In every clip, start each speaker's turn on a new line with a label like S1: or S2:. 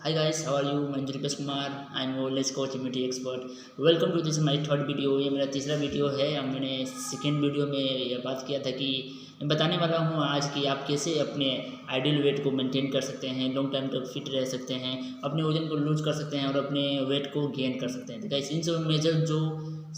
S1: Hi guys, how are you? मैं Rupesh Kumar, I am wellness coach immunity expert. Welcome to this my third video. ये मेरा तीसरा video है। अब मैंने सेकेंड वीडियो में यह बात किया था कि मैं बताने वाला हूँ आज कि आप कैसे अपने आइडियल वेट को मेंटेन कर सकते हैं, लॉन्ग टाइम तक फिट रह सकते हैं, अपने वजन को लूज कर सकते हैं और अपने वेट को गेन कर सकते हैं। तो गाइस, इन सब मेजर जो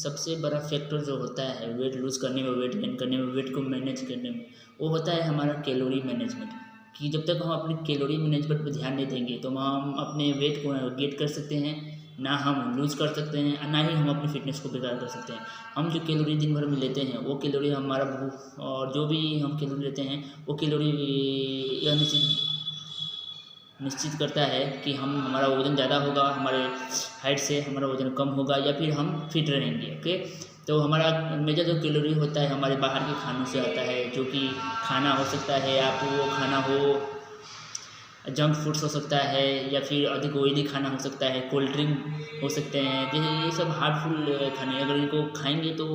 S1: सबसे बड़ा फैक्टर जो होता है वेट लूज करने में, वेट गेन करने में, वेट को मैनेज करने में, वो होता है हमारा कैलोरी मैनेजमेंट। कि जब तक हम अपनी कैलोरी मैनेजमेंट पर ध्यान नहीं देंगे तो हम अपने वेट को गेट कर सकते हैं, ना हम लूज़ कर सकते हैं, ना ही हम अपनी फिटनेस को बेकार कर सकते हैं। हम जो कैलोरी दिन भर में लेते हैं वो कैलोरी हमारा भूख और जो भी हम कैलोरी लेते हैं वो कैलोरी यह निश्चित करता है कि हमारा वज़न ज़्यादा होगा, हमारे हाइट से हमारा वज़न कम होगा या फिर हम फिट रहेंगे। ओके, तो हमारा मेजर जो कैलोरी होता है हमारे बाहर के खानों से आता है, जो कि खाना हो सकता है, आप वो खाना हो जंक फूड्स हो सकता है या फिर अधिक ऑयली खाना हो सकता है, कोल्ड ड्रिंक हो सकते हैं। जैसे ये सब हार्मफुल खाने, अगर इनको खाएंगे तो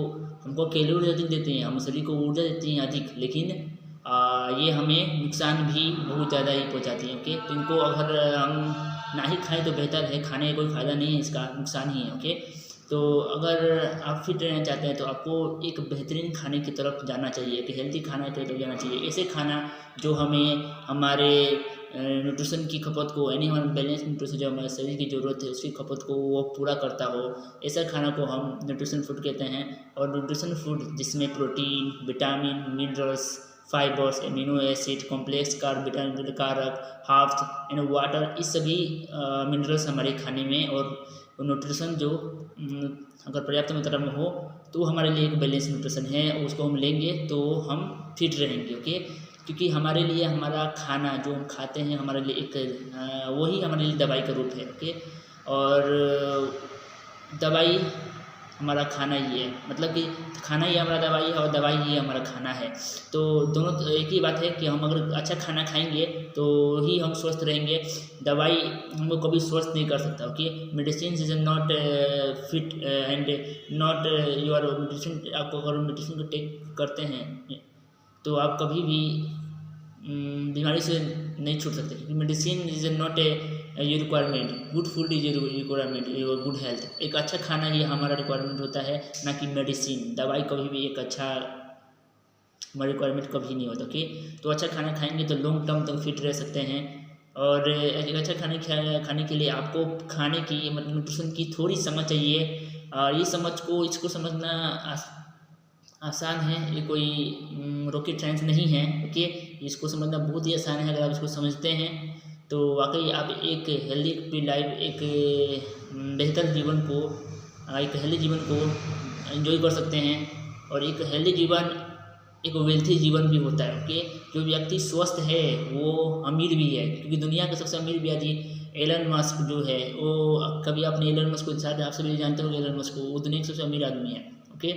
S1: हमको कैलोरी अधिक देते हैं, हम शरीर को ऊर्जा देते हैं अधिक, लेकिन ये हमें नुकसान भी बहुत ज़्यादा ही पहुंचाती है। ओके, तो इनको अगर हम ना ही खाएं तो बेहतर है, खाने का कोई फ़ायदा नहीं है, इसका नुकसान ही है। ओके, तो अगर आप फिट रहना चाहते हैं तो आपको एक बेहतरीन खाने की तरफ जाना चाहिए, एक हेल्दी खाना की तरफ जाना चाहिए। ऐसे खाना जो हमें हमारे न्यूट्रिशन की खपत को, यानी हमारे बैलेंस न्यूट्रिशन जो हमारे शरीर की ज़रूरत है उसकी खपत को वो पूरा करता हो, ऐसा खाना को हम न्यूट्रिशन फूड कहते हैं। और न्यूट्रिशन फूड जिसमें protein, vitamin, minerals, fibres, amino acid, complex carb, vitamin कारक, हार्ब्स एंड वाटर, इस सभी मिनरल्स हमारे खाने में और न्यूट्रिशन जो अगर पर्याप्त मात्रा में हो तो हमारे लिए एक बैलेंस न्यूट्रिशन है, उसको हम लेंगे तो हम फिट रहेंगे। ओके, क्योंकि हमारे लिए हमारा खाना जो हम खाते हैं हमारे लिए एक वही हमारे लिए दवाई का रूप है। ओके, और दवाई हमारा खाना ही है, मतलब कि खाना ही हमारा दवाई है और दवाई ही हमारा खाना है। तो दोनों तो एक ही बात है कि हम अगर अच्छा खाना खाएंगे तो ही हम स्वस्थ रहेंगे। दवाई हमको कभी स्वस्थ नहीं कर सकता। Okay, medicine is not fit and not your medicine. आपको अगर मेडिसिन को टेक करते हैं तो आप कभी भी बीमारी से नहीं छूट सकते, क्योंकि मेडिसिन इज नॉट ये requirement, good food is requirement, good health. एक अच्छा खाना ही हमारा रिक्वायरमेंट होता है, ना कि मेडिसिन। दवाई कभी भी एक अच्छा हमारा रिक्वायरमेंट कभी नहीं होता। ओके, तो अच्छा खाना खाएंगे तो लॉन्ग टर्म तक फिट रह सकते हैं। और एक अच्छा खाने के लिए आपको खाने की मतलब न्यूट्रिशन की थोड़ी समझ चाहिए, और ये समझ को इसको समझना आसान है, ये कोई रॉकेट साइंस नहीं है। ओके, इसको समझना बहुत ही आसान है। अगर आप इसको समझते हैं तो वाकई आप एक हेल्दी लाइफ, एक बेहतर जीवन को, एक हेल्दी जीवन को एंजॉय कर सकते हैं। और एक हेल्दी जीवन एक वेल्थी जीवन भी होता है। ओके, जो व्यक्ति स्वस्थ है वो अमीर भी है, क्योंकि दुनिया का सबसे अमीर व्यक्ति एलन मस्क जो है, वो कभी आपने एलन मस्क को शायद आप सभी जानते हो एलन मस्क को, वो दुनिया के सबसे अमीर आदमी है। ओके,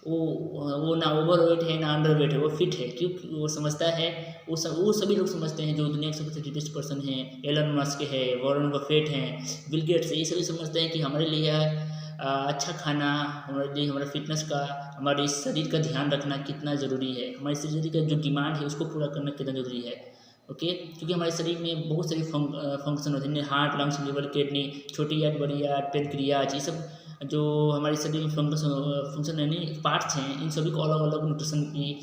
S1: वो ना ओवर वेट है ना अंडर वेट है, वो फिट है, क्योंकि वो समझता है, वो सभी लोग समझते हैं जो दुनिया के सबसे रिचेस्ट पर्सन हैं, एलन मस्क है, वॉरेन बफेट हैं, बिल गेट्स है, ये सभी समझते हैं कि हमारे लिए अच्छा खाना, हमारे लिए हमारा फिटनेस का, हमारे इस शरीर का ध्यान रखना कितना ज़रूरी है, हमारे शरीर का जो डिमांड है उसको पूरा करना कितना ज़रूरी है। ओके, क्योंकि हमारे शरीर में बहुत सारे फंक्शन होते हैं, हार्ट, लंग्स, लिवर, किडनी, छोटी आर्ट, बड़ी आर्ट, पेनक्रियाज, ये सब जो हमारे शरीर में फंक्शन यानी पार्ट्स हैं, इन सभी को अलग अलग न्यूट्रिशन की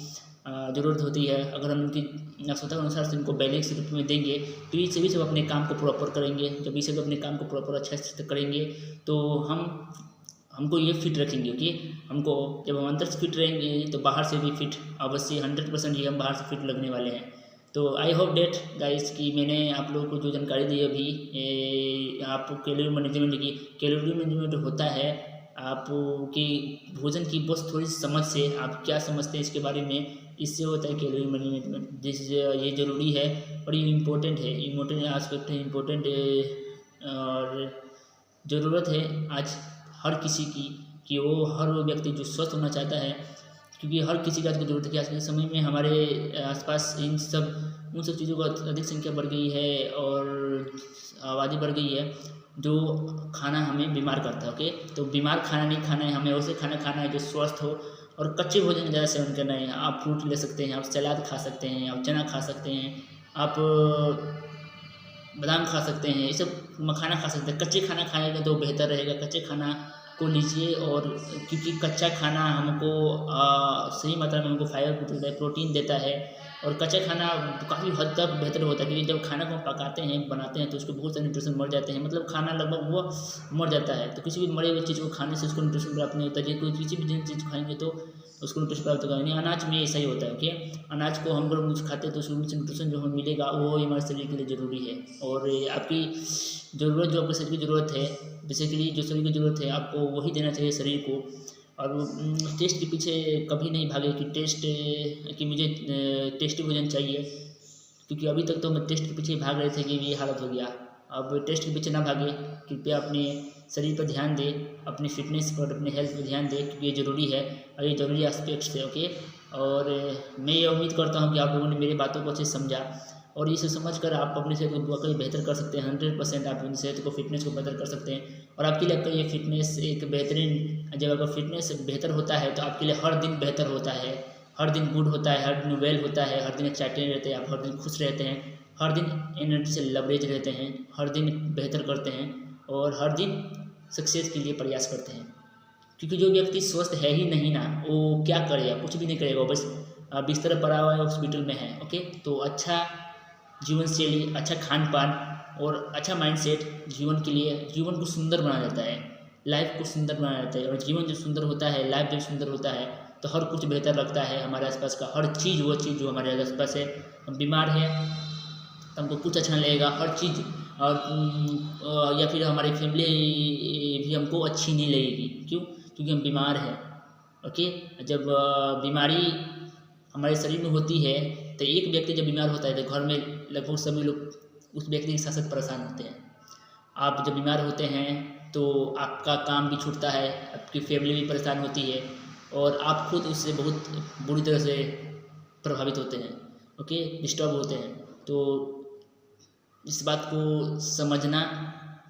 S1: ज़रूरत होती है। अगर हम इनकी आवश्यकता के अनुसार से इनको बैलेंस रूप में देंगे तो ये सभी सब अपने काम को प्रॉपर करेंगे। जब ये सब अपने काम को प्रॉपर अच्छा से करेंगे तो हमको ये फिट रखेंगे। ओके, हमको जब हम अंदर से फिट रहेंगे तो बाहर से भी फिट अवश्य 100% ही हम बाहर से फिट लगने वाले हैं। तो आई होप डेट गाइस कि मैंने आप लोगों को जो जानकारी दी अभी, आप कैलोरी मैनेजमेंट होता है आपकी भोजन की बस थोड़ी समझ से, आप क्या समझते हैं इसके बारे में, इससे होता है कैलोरी मैनेजमेंट। ये ज़रूरी है और ये इम्पोर्टेंट है, इम्पोर्टेंट आस्पेक्ट है, इम्पोर्टेंट और ज़रूरत है आज हर किसी की, कि हर वो व्यक्ति जो स्वस्थ होना चाहता है, क्योंकि हर किसी का ज़रूरत है कि आज के समय में हमारे आसपास उन सब चीज़ों का अधिक संख्या बढ़ गई है और आबादी बढ़ गई है जो खाना हमें बीमार करता है। ओके, तो बीमार खाना नहीं खाना है हमें, वैसे खाना खाना है जो स्वस्थ हो, और कच्चे भोजन का ज़्यादा सेवन करना है। आप फ्रूट ले सकते हैं, आप सलाद खा सकते हैं, आप चना खा सकते हैं, आप बादाम खा सकते हैं, ये सब मखाना खा सकते हैं। कच्चे खाना खाएंगे तो बेहतर रहेगा, कच्चे खाना को लीजिए। और क्योंकि कच्चा खाना हमको सही मात्रा में हमको फाइबर देता है, प्रोटीन देता है। और कच्चा खाना काफ़ी हद तक बेहतर होता है, क्योंकि जब खाना को पकाते हैं, बनाते हैं, तो उसको बहुत सारे न्यूट्रिशन मर जाते हैं, मतलब खाना लगभग वो मर जाता है। तो किसी भी मरे हुए चीज़ को खाने से उसको न्यूट्रिशन प्राप्त नहीं होता है। कोई किसी भी चीज़ खाएंगे तो उसको न्यूट्रिशन प्राप्त होगा नहीं। अनाज में ऐसा ही होता है। ओके, अनाज को हम लोग खाते हैं तो उसमें न्यूट्रिशन जो हमें मिलेगा वो हमारे शरीर के लिए ज़रूरी है। और आपकी ज़रूरत जो आपके शरीर की ज़रूरत है, बेसिकली जो शरीर की ज़रूरत है, आपको वही देना चाहिए शरीर को। और टेस्ट के पीछे कभी नहीं भागे कि टेस्ट कि मुझे टेस्टी भोजन चाहिए, क्योंकि अभी तक तो हम टेस्ट के पीछे भाग रहे थे कि ये हालत हो गया। अब टेस्ट के पीछे ना भागे, कृपया अपने शरीर पर ध्यान दें, अपनी फिटनेस पर, अपने हेल्थ पर ध्यान दें, क्योंकि ये ज़रूरी है और ये ज़रूरी एस्पेक्ट्स है। ओके, और मैं ये उम्मीद करता हूँ कि आप लोगों ने मेरी बातों को अच्छे से समझा, और इसे समझकर आप अपनी सेहत को वाकई बेहतर कर सकते हैं। 100% आप अपनी सेहत को, फिटनेस को बेहतर कर सकते हैं। और आपके लिए आपका ये फिटनेस एक बेहतरीन, जब आपका फिटनेस बेहतर होता है तो आपके लिए हर दिन बेहतर होता है, हर दिन गुड होता है, हर दिन वेल होता है, हर दिन एक्साइटेड रहते हैं आप, हर दिन खुश रहते हैं, हर दिन एनर्जी से लबरेज रहते हैं, हर दिन बेहतर करते हैं, और हर दिन सक्सेस के लिए प्रयास करते हैं। क्योंकि जो व्यक्ति स्वस्थ है ही नहीं ना, वो क्या करेगा? कुछ भी नहीं करेगा, वो बस बिस्तर पर पड़ा हुआ है, हॉस्पिटल में है। ओके, तो अच्छा जीवन शैली, अच्छा खान पान और अच्छा माइंडसेट जीवन के लिए, जीवन को सुंदर बना देता है, लाइफ को सुंदर बना देता है। और जीवन जब सुंदर होता है, लाइफ जब सुंदर होता है, तो हर कुछ बेहतर लगता है। हमारे आसपास का हर चीज़, वो चीज़ जो हमारे आसपास है, हम बीमार है तो हमको कुछ अच्छा नहीं लगेगा, हर चीज़। और या फिर हमारी फैमिली भी हमको अच्छी नहीं लगेगी। क्यों? क्योंकि हम बीमार हैं। ओके, जब बीमारी हमारे शरीर में होती है, तो एक व्यक्ति जब बीमार होता है तो घर में लगभग सभी लोग उस व्यक्ति के साथ साथ परेशान होते हैं। आप जब बीमार होते हैं तो आपका काम भी छूटता है, आपकी फैमिली भी परेशान होती है, और आप खुद उससे बहुत बुरी तरह से प्रभावित होते हैं। ओके, डिस्टर्ब होते हैं। तो इस बात को समझना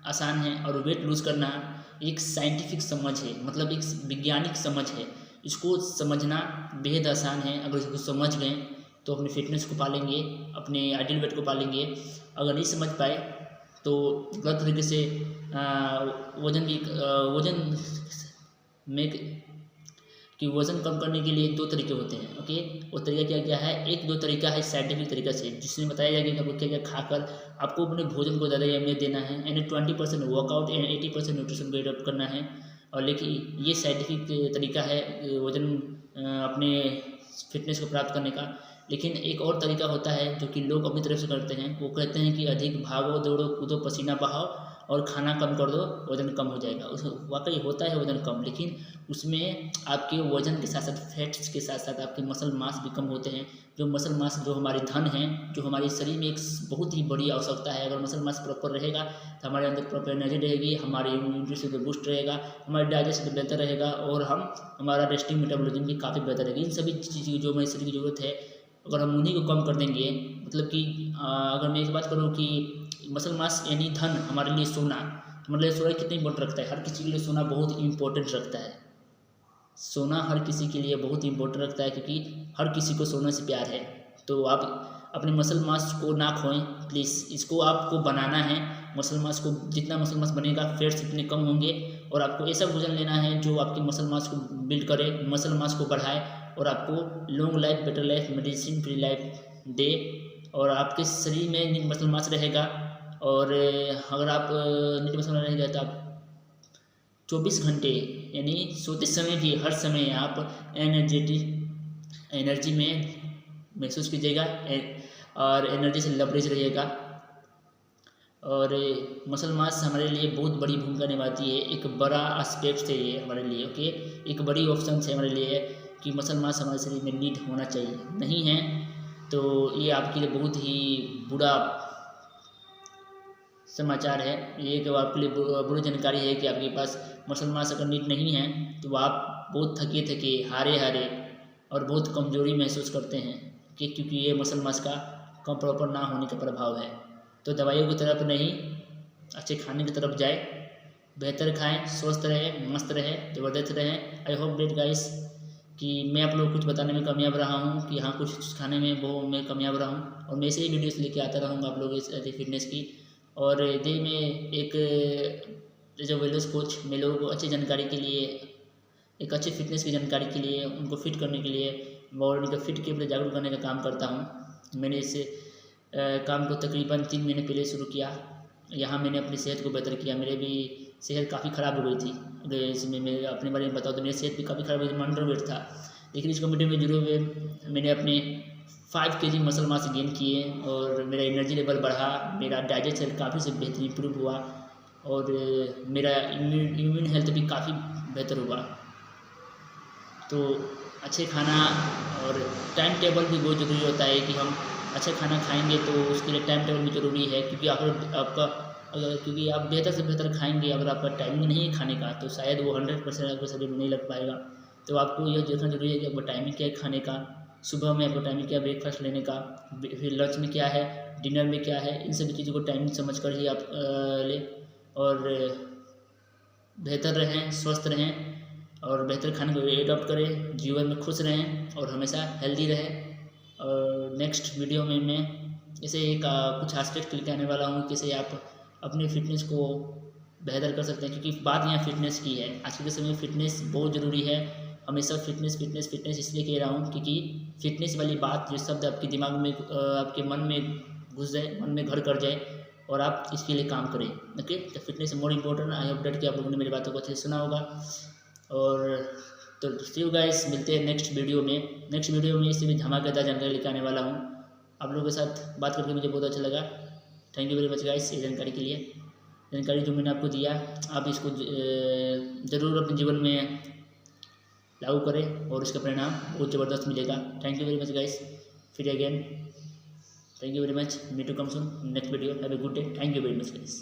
S1: आसान है, और वेट लूज़ करना एक साइंटिफिक समझ है, मतलब एक वैज्ञानिक समझ है। इसको समझना बेहद आसान है। अगर इसको समझ गए तो अपनी फिटनेस को पालेंगे, अपने आइडियल वेट को पालेंगे। अगर नहीं समझ पाए तो गलत तरीके से वजन में कि वज़न कम करने के लिए 2 तरीके होते हैं। ओके, वो तरीका क्या क्या है? एक 2 तरीका है साइंटिफिक तरीका से, जिसमें बताया जाएगा कि आपको क्या क्या खाकर आपको अपने भोजन को ज़्यादा अहमियत देना है, यानी 20% वर्कआउट एंड 80% न्यूट्रिशन को एडॉप्ट करना है। और लेकिन ये साइंटिफिक तरीका है वज़न अपने फिटनेस को प्राप्त करने का। लेकिन एक और तरीका होता है जो कि लोग अपनी तरफ से करते हैं। वो कहते हैं कि अधिक भागो, दौड़ो, कूदो, पसीना बहाओ और खाना कम कर दो, वज़न कम हो जाएगा। उस वाकई होता है वज़न कम, लेकिन उसमें आपके वज़न के साथ साथ फैट्स के साथ साथ आपके मसल मास भी कम होते हैं। जो मसल मास जो हमारी धन है, जो हमारे शरीर में एक बहुत ही बड़ी आवश्यकता है। अगर मसल मास प्रॉपर रहेगा तो हमारे अंदर प्रॉपर एनर्जी रहेगी, हमारी इम्यूनिटी सिस्टम बूस्ट रहेगा, हमारा डाइजेशन बेहतर रहेगा, और हमारा रेस्टिंग मेटाबॉलिज्म भी काफ़ी बेहतर रहेगी। इन सभी चीज़ों जो हमारे शरीर की ज़रूरत है, अगर हम उन्हीं को कम कर देंगे, मतलब कि अगर मैं एक बात करूँ कि मसल मास यानी धन, हमारे लिए सोना, हमारे लिए सोना कितना इंपॉर्टेंट रखता है। हर किसी के लिए सोना बहुत इंपॉर्टेंट रखता है। सोना हर किसी के लिए बहुत इंपॉर्टेंट रखता है, क्योंकि हर किसी को सोने से प्यार है। तो आप अपने मसल मास को ना खोएं प्लीज़, इसको आपको बनाना है। मसल मास को, जितना मसल मास बनेगा फैट्स इतने कम होंगे, और आपको ऐसा भोजन लेना है जो आपके मसल मास को बिल्ड करे, मसल मास को बढ़ाए, और आपको long life, better life, medicine free life दे। और आपके शरीर में नीट मसल मास रहेगा, और अगर आप नीट मसल मास रहेगा तो आप 24 घंटे यानी सोते समय भी हर समय आप एनर्जी में महसूस कीजिएगा, और एनर्जी से लबरेज रहिएगा। और मसल मास हमारे लिए बहुत बड़ी भूमिका निभाती है, एक बड़ा एस्पेक्ट है ये हमारे लिए। ओके, एक बड़ी ऑप्शन है हमारे लिए कि मसल मास हमारे शरीर में नीड होना चाहिए। नहीं है तो ये आपके लिए बहुत ही बुरा समाचार है। ये एक आपके लिए बुरी जानकारी है कि आपके पास मसल मास अगर नीड नहीं है तो आप बहुत थके थके, हारे हारे और बहुत कमज़ोरी महसूस करते हैं, क्योंकि ये मसल मास का कम प्रॉपर ना होने का प्रभाव है। तो दवाइयों की तरफ नहीं, अच्छे खाने की तरफ जाए, बेहतर खाएं, स्वस्थ रहें, मस्त रहें, ज़बरदस्त रहें। आई होप डेट गाइस कि मैं आप लोग कुछ बताने में कामयाब रहा हूँ, कि हाँ कुछ खाने में वो मैं कामयाब रहा हूँ, और मैं ऐसे ही वीडियोस लेके आता रहूँगा आप लोगों की फिटनेस की। और दे में एक एज अ वेलनेस कोच मैं लोगों को अच्छी जानकारी के लिए, एक अच्छे फिटनेस की जानकारी के लिए, उनको फिट करने के लिए, बॉडी को फिट के प्रति जागरूक करने का काम करता हूँ। मैंने इस काम को तकरीबन 3 महीने पहले शुरू किया। यहाँ मैंने अपनी सेहत को बेहतर किया। मेरे भी सेहत काफ़ी ख़राब हो गई थी। अगर इसमें मैं अपने बारे में बताऊँ तो मेरी सेहत भी काफ़ी ख़राब हो गई थी, मैं अंडरवेट था। लेकिन इस कम्युनिटी में जुड़े हुए मैंने अपने 5 kg मसल मास गेन किए और मेरा एनर्जी लेवल बढ़ा, मेरा डाइजेशन काफ़ी से बेहतर इम्प्रूव हुआ और मेरा इम्यून हेल्थ भी काफ़ी बेहतर हुआ। तो अच्छे खाना और टाइम टेबल भी बहुत ज़रूरी होता है कि हम अच्छा खाना खाएंगे तो उसके लिए टाइम टेबल भी ज़रूरी है, क्योंकि क्योंकि आप बेहतर से बेहतर खाएंगे, अगर आपका टाइमिंग नहीं है खाने का तो शायद वो 100% आपके शरीर में नहीं लग पाएगा। तो आपको यह देखना जरूरी है कि आपका टाइमिंग क्या है खाने का, सुबह में आपको टाइमिंग क्या है ब्रेकफास्ट लेने का, फिर लंच में क्या है, डिनर में क्या है, इन सभी चीज़ों को टाइमिंग समझ कर ही आप लें और बेहतर रहें, स्वस्थ रहें और बेहतर खाने को एडॉप्ट करें, जीवन में खुश रहें और हमेशा हेल्दी रहें। और नेक्स्ट वीडियो में मैं इसे एक कुछ एस्पेक्ट लेके आने वाला हूँ, कैसे आप अपनी फ़िटनेस को बेहतर कर सकते हैं, क्योंकि बात यहाँ फ़िटनेस की है। आज के समय में फ़िटनेस बहुत ज़रूरी है। हमेशा फ़िटनेस फ़िटनेस फ़िटनेस इसलिए कह रहा हूँ क्योंकि फ़िटनेस वाली बात, जो शब्द आपके दिमाग में आपके मन में घुस जाए, मन में घर कर जाए और आप इसके लिए काम करें। ओके, तो fitness more important. I hope that कि आप लोगों ने मेरी बातों को अच्छे से सुना होगा। और तो सी यू गाइस, मिलते हैं नेक्स्ट वीडियो में। नेक्स्ट वीडियो में इससे भी धमाकेदार जानकारी लेकर आने वाला हूँ। आप लोगों के साथ बात करके मुझे बहुत अच्छा लगा। Thank you very much guys ये जानकारी के लिए। जानकारी जो मैंने आपको दिया, आप इसको ज़रूर अपने जीवन में लागू करें और इसका परिणाम बहुत ज़बरदस्त मिलेगा। Thank you very much guys. फिर again thank you very much. Meet to come soon next video. Have a good day. Thank you very much guys.